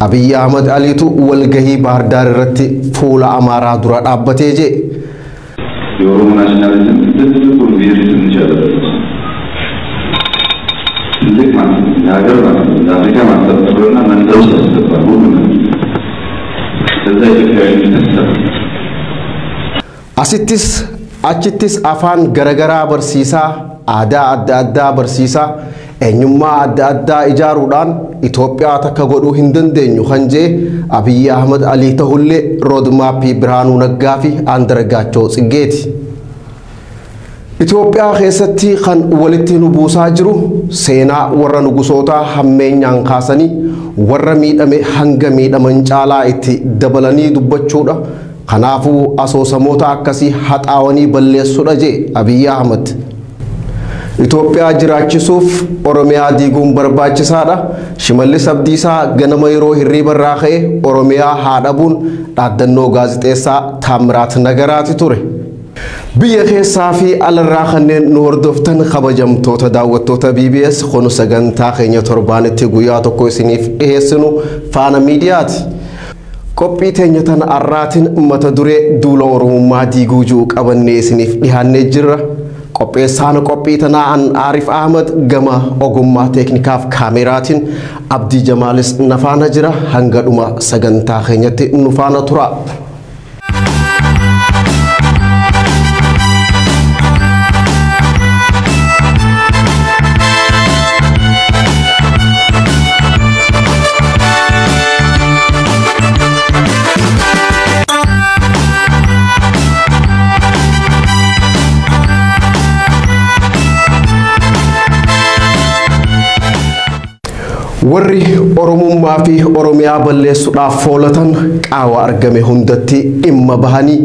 Abiy Ahmed Aliitu walgahii Bahar Daar irratti fuula Amaaraa dura dhaabbatee je. የኦሮሞ ናሽናሊዝም ትልቁን ቪዥን እንችላለን ትልቅ ማለት የሀገር ማለት የአፍሪካ ማስተባበርና መንደርስ ያስገባል ሁሉ ከዛ ኢትዮጵያዊነት ተሰራ asittis achittis afaan garagaraa barsiisaa aadaa adda addaa barsiisaa eenyummaa adda addaa ijaaruudhaan Itoophiyaa takka godhuu hin dandeenyu kan jee Abiy Ahmed Ali ta'ullee roodmaappii Birhaanuu Naggaa fi Andargaachoo Tsiggeeti. Itoophiyaa keessatti kan walitti nu buusaa jiru seenaa warra nugusootaa hammeenyaan kaasanii warra miidhame hanga miidhaman caalaa itti dabalanii dubbachuudha. Kanaafuu asoosamoota akkasii haxaawanii balleessuudha jee Abiy Ahmed. Itoophiyaa jiraachisuuf Oromiyaa diiguun barbaachisaadha. Shimallis Abdiisaa ganama yeroo hirriiba irraa ka'e Oromiyaa haadhabuun dhaaddannoo gaazexeessaa Taamiraat Nagaraati ture. Biyya keessaa fi alarraa kanneen nu hordoftan kabajamtoota daawwattoota BBS kun sagantaa keenya torbaanitti guyyaa tokko isiniif dhiyeessinu faana miidiyaati. Qophii teenya tan arraatiin mata duree duula Oromummaa diiguu jiru qabannee isiniif dhiyaannee jirra. Qopheessaan qophii tanaa an Arif Ahmed gama ogummaa teeknikaaf kaameraatiin Abdii Jamaalis nafaana jira hanga dhuma sagantaa keenyatti nu faana tura. Warri Oromummaa fi Oromiyaa balleessuudhaaf foolatan qaawa argame hundatti dhimma bahanii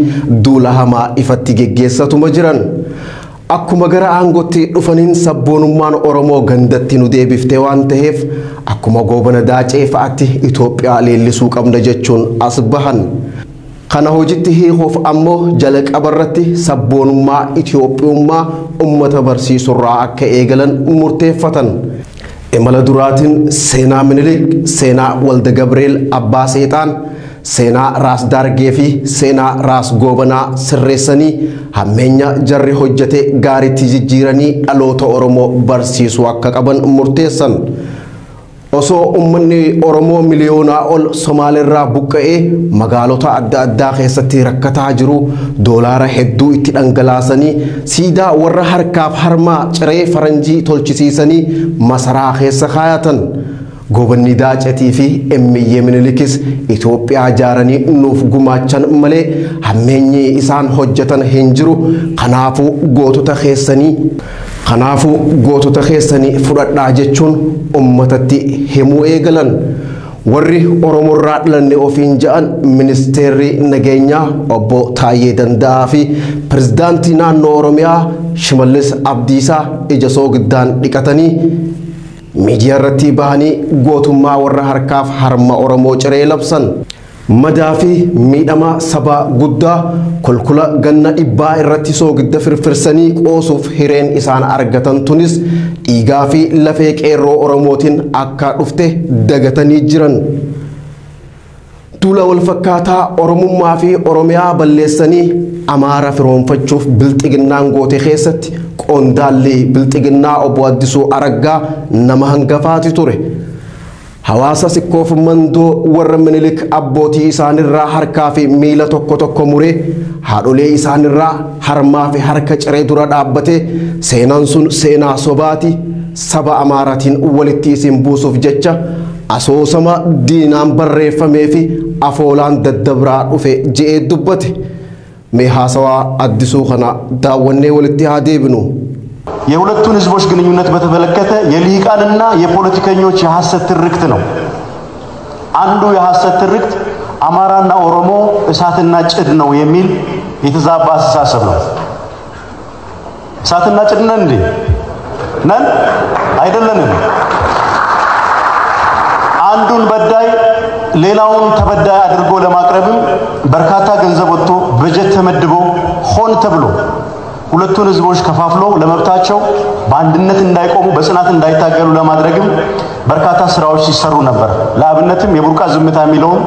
duula hamaa ifatti geggeessatuma jiran. Akkuma gara aangootti dhufaniin sabboonummaan Oromoo gandatti nu deebiftee waan ta'eef akkuma goobana daacee fa'aatti Itoophiyaa leellisuu qabna jechuun as bahan. Kana hojiitti hiikuuf ammoo jala qabarratti sabboonummaa Itoophiyummaa uummata barsiisurraa akka eegalan murteeffatan. Imala duraatiin seenaa Minilik, seenaa Walda Gabriel Abbaa Seexaan, seenaa Raas Daargee fi seenaa Raas Goobanaa sirreessanii hammeenya jarri hojjete gaariitti jijjiiranii dhaloota Oromoo barsiisuu akka qaban murteessan. Osoo uummanni Oromoo miliyoonaa ol Somaaleerraa buqqa'ee magaalota adda addaa keessatti rakkataa jiru doolaara hedduu itti dhangalaasanii siidaa warra harkaaf harmaa ciree faranjii tolchisiisanii masaraa keessa kaayatan. Goobanni Daacetii fi Emmiyee Minilikis Itoophiyaa ijaaranii nuuf gumaachan malee hammeenyi isaan hojjetan hin jiru. Kanaafuu gootota keessanii fudhadhaa jechuun ummatatti himuu eegalan. Warri Oromoorraa dhalanne ofiin ja'an ministeerri nageenyaa obbo Taayyee Danda'aa fi pirezidaantii naannoo Oromiyaa Shimallis Abdiisaa ija soogiddaan dhiqatanii miidiyaa irratti bahanii gootummaa warra harkaaf harma Oromoo ciree labsan. Madaa fi miidhama saba guddaa kolkula ganna dhibbaa irratti soogidda firfirsanii qoosuuf hireen isaan argatan tunis dhiigaa fi lafee qeerroo Oromootiin akka dhufte dagatanii jiran. Duula wal fakkaataa Oromummaa fi Oromiyaa balleessanii Amaara firoonfachuuf bilxiginnaan goote keessatti qondaalli bilxiginnaa obbo Addisuu Araggaa nama hangafaati ture. Hawaasa sikkoof mandoo warra Minilik abbootii isaanirraa harkaa fi miila tokko muree haadholee isaanirraa harmaa fi harka ciree dura dhaabbate seenaan sun seenaa sobaati saba Amaaratiin walitti isin buusuuf jecha asoosama diinaan barreeffamee fi afoolaan daddabraa dhufe je'ee dubbate. Mee haasawaa Addisuu kana daawwannee walitti haa deebinu. የሁለቱን ህዝቦች ግንኙነት በተመለከተ የሊቃንና የፖለቲከኞች የሐሰት ትርክት ነው። አንዱ የሐሰት ትርክት አማራና ኦሮሞ እሳትና ጭድ ነው የሚል የተዛባ አስተሳሰብ ነው። እሳትና ጭድ ነን እንዴ? ነን አይደለንም። አንዱን በዳይ ሌላውን ተበዳይ አድርጎ ለማቅረብም በርካታ ገንዘብ ወጥቶ በጀት ተመድቦ ሆን ተብሎ ሁለቱን ህዝቦች ከፋፍሎ ለመብታቸው በአንድነት እንዳይቆሙ በጽናት እንዳይታገሉ ለማድረግም በርካታ ስራዎች ሲሰሩ ነበር። ለአብነትም የቡርቃ ዝምታ የሚለውን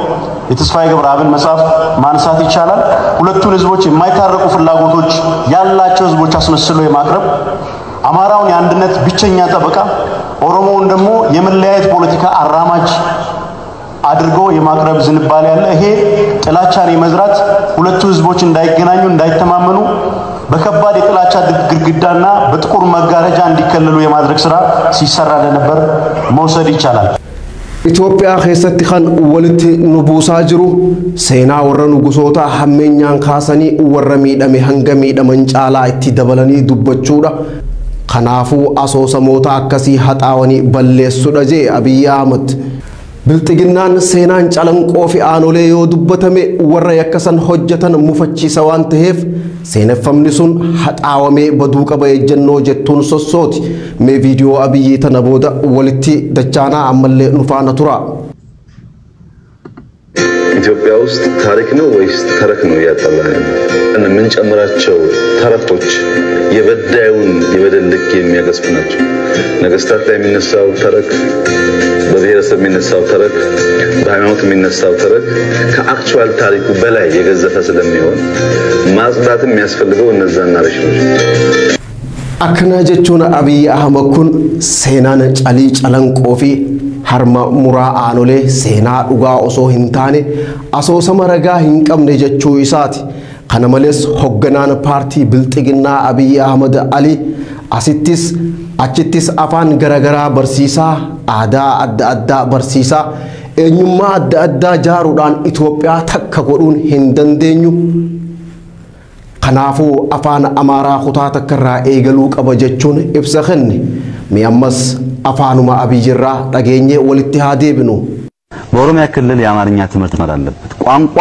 የተስፋዬ ገብረአብን መጽሐፍ ማንሳት ይቻላል። ሁለቱን ህዝቦች የማይታረቁ ፍላጎቶች ያላቸው ህዝቦች አስመስሎ የማቅረብ አማራውን የአንድነት ብቸኛ ጠበቃ፣ ኦሮሞውን ደግሞ የመለያየት ፖለቲካ አራማጅ አድርጎ የማቅረብ ዝንባሌ ያለ ይሄ ጥላቻን የመዝራት ሁለቱ ህዝቦች እንዳይገናኙ እንዳይተማመኑ በከባድ የጥላቻ ግድግዳና በጥቁር መጋረጃ እንዲከለሉ የማድረግ ስራ ሲሰራ ለነበር መውሰድ ይቻላል። ኢትዮጵያ keessatti kan walitti nu buusaa jiru seenaa warra nugusoota hammeenyaan kaasanii warra miidhame hanga miidhaman caalaa itti dabalanii dubbachuudha. Kanaafuu asoosamoota akkasii haxaawanii balleessuudha jee Abiy Ahmed. Bilxiginnaan seenaan calanqoo fi aanolee yoo dubbatame warra yakkasan hojjetan mufachiisa waan ta'eef seeneffamni sun haxaawamee baduu qaba ejjennoo jettuun sossooti. Mee viidiyoo Abiyyi tana booda walitti dachaanaa ammallee nu faana tura. ኢትዮጵያ ውስጥ ታሪክ ነው ወይስ ተረክ ነው ያጣላን? ምን ጨምራቸው ተረቶች የበዳዩን የበደል ልክ የሚያገዝፉ ናቸው። ነገስታት ላይ የሚነሳው ተረክ፣ በብሔረሰብ የሚነሳው ተረክ፣ በሃይማኖት የሚነሳው ተረክ ከአክቹዋል ታሪኩ በላይ የገዘፈ ስለሚሆን ማጽዳትም የሚያስፈልገው እነዛን ናሬሽኖች akkana jechuun Abiy Ahmed kun seenaan calii calanqoo fi harma muraa aanolee seenaa dhugaa osoo hin taane asoosama ragaa hin qabne jechuu isaati. Kana malees hogganaan paartii Bilxiginnaa Abiy Ahmed Ali asittis achittis afaan garagaraa barsiisaa, aadaa adda addaa barsiisaa, eenyummaa adda addaa jaaruudhaan Itoophiyaa takka godhuun hin dandeenyu. Kanaafuu afaan Amaaraa kutaa takkarraa eegaluu qaba jechuun ibsa kenne. Mee ammas afaanuma Abiyyirraa dhageenyee walitti haa deebinu. በኦሮሚያ ክልል የአማርኛ ትምህርት መር አለበት። ቋንቋ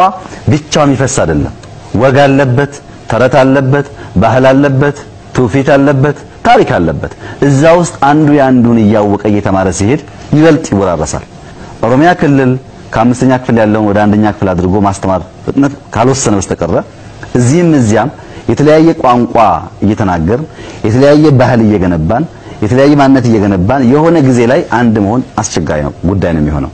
ብቻው የሚፈስ አይደለም። ወግ አለበት፣ ተረት አለበት፣ ባህል አለበት፣ ትውፊት አለበት፣ ታሪክ አለበት። እዛ ውስጥ አንዱ ያንዱን እያወቀ እየተማረ ሲሄድ ይበልጥ ይወራረሳል። ኦሮሚያ ክልል ከአምስተኛ ክፍል ያለውን ወደ አንደኛ ክፍል አድርጎ ማስተማር ፍጥነት ካልወሰነ በስተቀር እዚህም እዚያም የተለያየ ቋንቋ እየተናገርን የተለያየ ባህል እየገነባን የተለያየ ማንነት እየገነባን የሆነ ጊዜ ላይ አንድ መሆን አስቸጋሪ ነው ጉዳይ ነው የሚሆነው።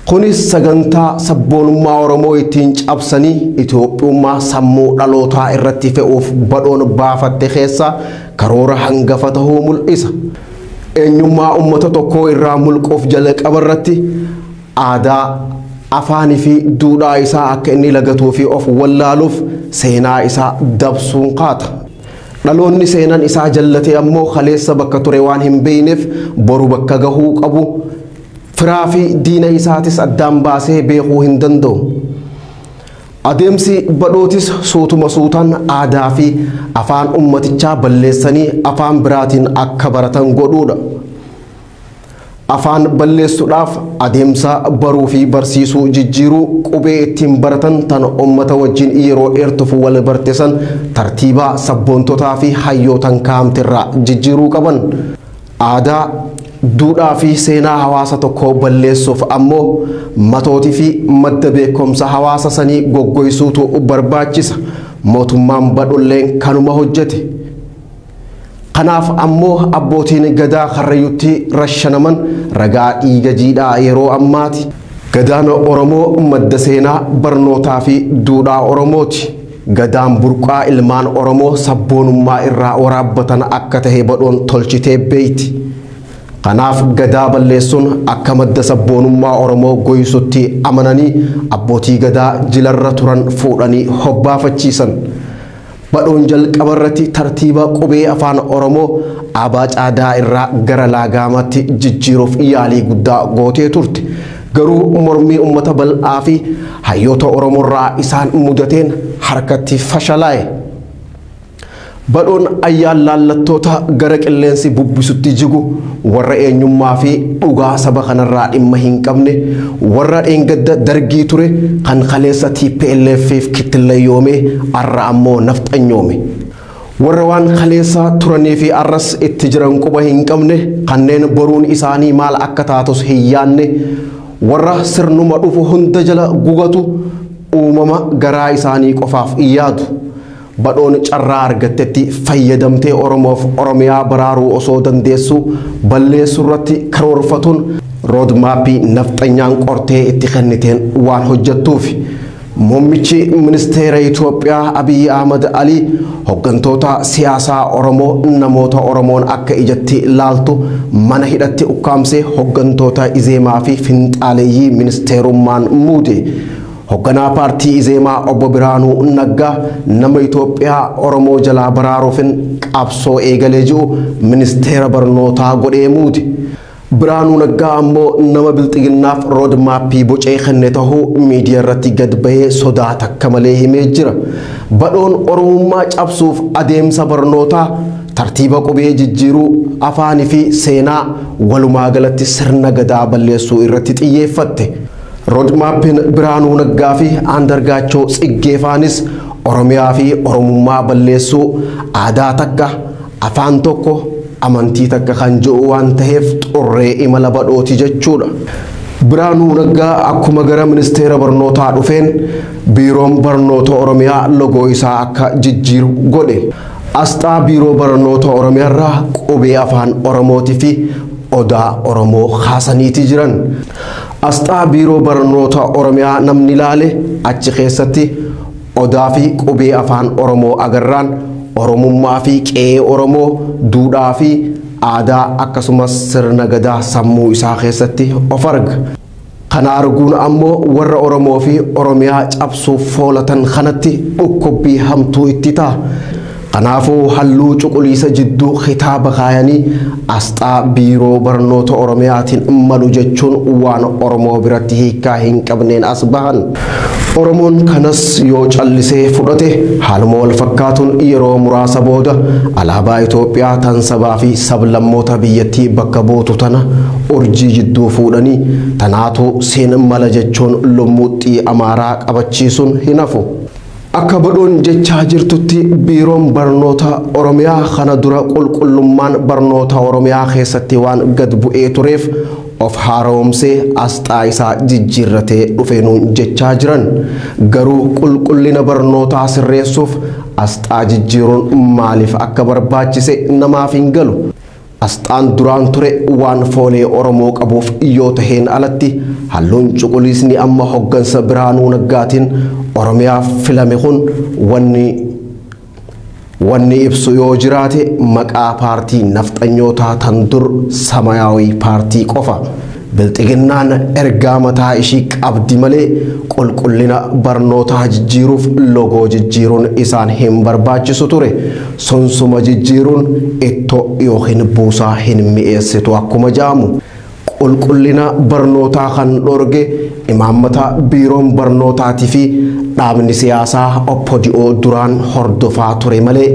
Kunis sagantaa sabboonummaa Oromoo ittiin cabsanii Itoophiyaa sammuu dhalootaa irratti fe'uuf badhoon baafatte keessa karoora hangafa ta'uu mul'isa. Eenyummaa uummata tokkoo irraa mulquuf jala qabarratti aadaa, afaanii fi duudhaa isaa akka inni lagatuu fi of wallaaluuf seenaa isaa dabsuun kaata. Dhaloonni seenaan isaa jallatee ammoo kaleessa bakka ture waan hin beekneef boru bakka gahuu qabu. Firaafi diina isaatis addaan baasee beekuu hin danda'u. Adeemsi badhootis suutuma suutaan aadaa fi afaan ummatichaa balleessanii afaan biraatiin akka baratan godhuudha. Afaan balleessuudhaaf adeemsa baruu fi barsiisuu jijjiiruu qubee ittiin baratan tan ummata wajjin yeroo dheertuuf wal barteessan tartiibaa sabboontotaa fi hayyootan kaamtirraa jijjiiruu qaban. Aadaa, duudhaa fi seenaa hawaasa tokkoo balleessuuf ammoo matootii fi madda beekumsa hawaasa sanii goggoysuutu barbaachisa. Mootummaan badholleen kanuma hojjete. Kanaaf ammoo abbootiin gadaa Karrayyuutti rashanaman ragaa dhiiga jiidhaa yeroo ammaati. Gadaan Oromoo madda seenaa barnootaa fi duudhaa Oromooti. Gadaan burqaa ilmaan Oromoo sabboonummaa irraa waraabbatan akka tahe badhoon tolchitee beeyti. Kanaaf gadaa balleessuun akka madda sabboonummaa Oromoo goysutti amananii abbootii gadaa jilarra turan fuudhanii hobbaafachiisan. Badhoon jalqabarratti tartiiba qubee afaan Oromoo abaa caadaa irraa gara laagaamatti jijjiiruuf yaalii guddaa gootee turte. Garuu mormii uummata bal'aa fi hayyoota Oromoorraa isaan mudateen harkatti fashalaa'e. Badhoon ayyaan laallattoota gara qilleensi bubbisutti jigu warra eenyummaa fi dhugaa saba kanarraa dhimma hin qabne warra dheengadda dargii ture kan kaleessa TPLF'if kittilayyoome arra ammoo nafxanyoome. Warra waan kaleessa turanii fi arras itti jiran quba hin qabne kanneen boruun isaanii maal akka taatus hin yaanne warra sirnuma dhufu hunda jala gugatu uumama garaa isaanii qofaaf yaadu. Badhoon carraa argattetti fayyadamtee Oromoof Oromiyaa baraaruu osoo dandeessu balleessurratti karoorfatuun roodmaappii nafxanyaan qortee itti kenniteen waan hojjettuuf. Muummichi ministeera Itoophiyaa Abiy Ahmad Ali hoggantoota siyaasaa Oromoo namoota Oromoon akka ijatti laaltu mana hidhatti ukkaamsee hoggantoota Izeemaa fi finxaaleeyyii ministeerummaan muude. Hogganaa paartii Izeemaa Obbo Biraanuu Naggaa nama Itoophiyaa Oromoo jalaa baraaruufin qabsoo eegalee jiru ministeera barnootaa godhee muude. Biraanuu Naggaa ammoo nama bilxiginnaaf roodmaappii bocee kenne tahuu miidiyaa irratti gad bahee sodaa takka malee himee jira. Badhoon Oromummaa cabsuuf adeemsa barnootaa tartiiba qubee jijjiiruu afaanii fi seenaa walumaa galatti sirna gadaa balleessuu irratti xiyyeeffatte. Roodmaappiin Biraanuu Naggaa fi Andargaachoo Tsiggeefaanis Oromiyaa fi Oromummaa balleessuu aadaa takka afaan tokko amantii takka kan jiru waan ta'eef xurree imala badhooti jechuudha. Biraanuu Naggaa akkuma gara ministeera barnootaa dhufeen biiroon barnoota Oromiyaa logoo isaa akka jijjiiru godhe. Asxaa biiroo barnoota Oromiyaa irraa qubee afaan Oromootii fi odaa Oromoo kaasaniiti jiran. Asxaa biiroo barnoota Oromiyaa namni ilaale achi keessatti odaa fi qubee afaan Oromoo agarraan Oromummaa fi qe'ee Oromoo duudhaa fi aadaa akkasumas sirna gadaa sammuu isaa keessatti of arga. Kana arguun ammoo warra Oromoo fi Oromiyaa cabsuuf foolatan kanatti dhukkubbii hamtuu itti ta'a. Kanaafuu halluu cuquliisa jidduu kitaaba kaayanii asxaa biiroo barnoota Oromiyaatiin malu jechuun waan Oromoo biratti hiikaa hin qabneen as bahan. Oromoon kanas yoo callisee fudhate haaluma wal fakkaatuun yeroo muraasa booda alaabaa Itoophiyaa tan sabaa fi sablammoota biyyattii bakka buutu tana urjii jidduu fuudhanii tanaatu seen mala jechuun lummuuxxii Amaaraa qabachiisuun hin hafu. Akka badhoon jechaa jirtutti biiroon barnoota Oromiyaa kana dura qulqullummaan barnoota Oromiyaa keessatti waan gad bu'ee tureef of haaromsee asxaa isaa jijjiirratee dhufeenuun jechaa jiran. Garuu qulqullina barnootaa sirreessuuf asxaa jijjiiruun maaliif akka barbaachise namaaf hin galu. Asxaan duraan ture waan foolee Oromoo qabuuf yoo taheen alatti halluun cuquliisni amma hoggansa Biraanuu Naggaatiin Oromiyaa filame kun wanni ibsu yoo jiraate maqaa paartii nafxanyootaa tan dur Samaayawii paartii qofa. Bilxiginnaan ergaa mataa ishii qabdi malee qulqullina barnootaa jijjiiruuf logoo jijjiiruun isaan hin barbaachisu ture. Sunsuma jijjiiruun ittoo yookiin buusaa hin mi'eessitu akkuma jaamu. Qulqullina barnootaa kan dhorge imaammata biiroon barnootaatii fi dhaabni siyaasaa OPDO duraan hordofaa ture malee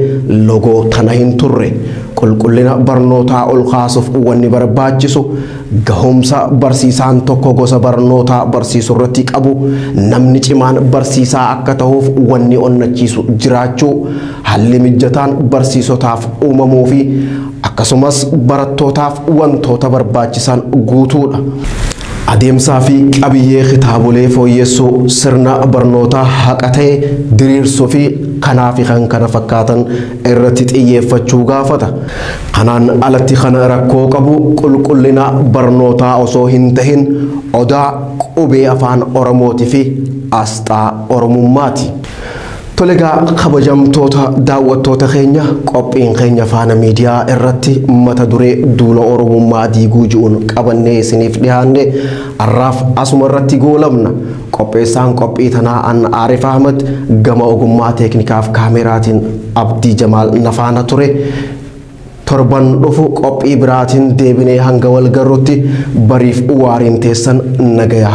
logoo tana hin turre. Qulqullina barnootaa ol kaasuuf wanni barbaachisu gahumsa barsiisaan tokko gosa barnootaa barsiisuu irratti qabu namni cimaan barsiisaa akka ta'uuf wanni onnachiisu jiraachuu haalli mijataan barsiisotaaf uumamuu fi akkasumas barattootaaf wantoota barbaachisan guutuudha. Adeemsaa fi qabiyyee kitaabolee fooyyessuu sirna barnootaa haqa ta'e diriirsuu fi kanaa fi kan kana fakkaatan irratti xiyyeeffachuu gaafata. Kanaan alatti kana rakkoo qabu qulqullina barnootaa osoo hin tahin odaa qubee afaan Oromootii fi asxaa Oromummaati. Tolegaa kabajamtoota daawwattoota keenya qophiin keenya faana miidiyaa irratti mata duree duula Oromummaa diiguu ji'uun qabannee isiniif dhiyaanne har'aaf asuma irratti goolabna. Qopheessaan qophii tanaa an Aarif Ahmad gama ogummaa teeknikaaf kaameraatiin Abdii Jamaal nafaana ture. Torban dhufu qophii biraatiin deebinee hanga wal garrutti bariif waariin teessan nagaya.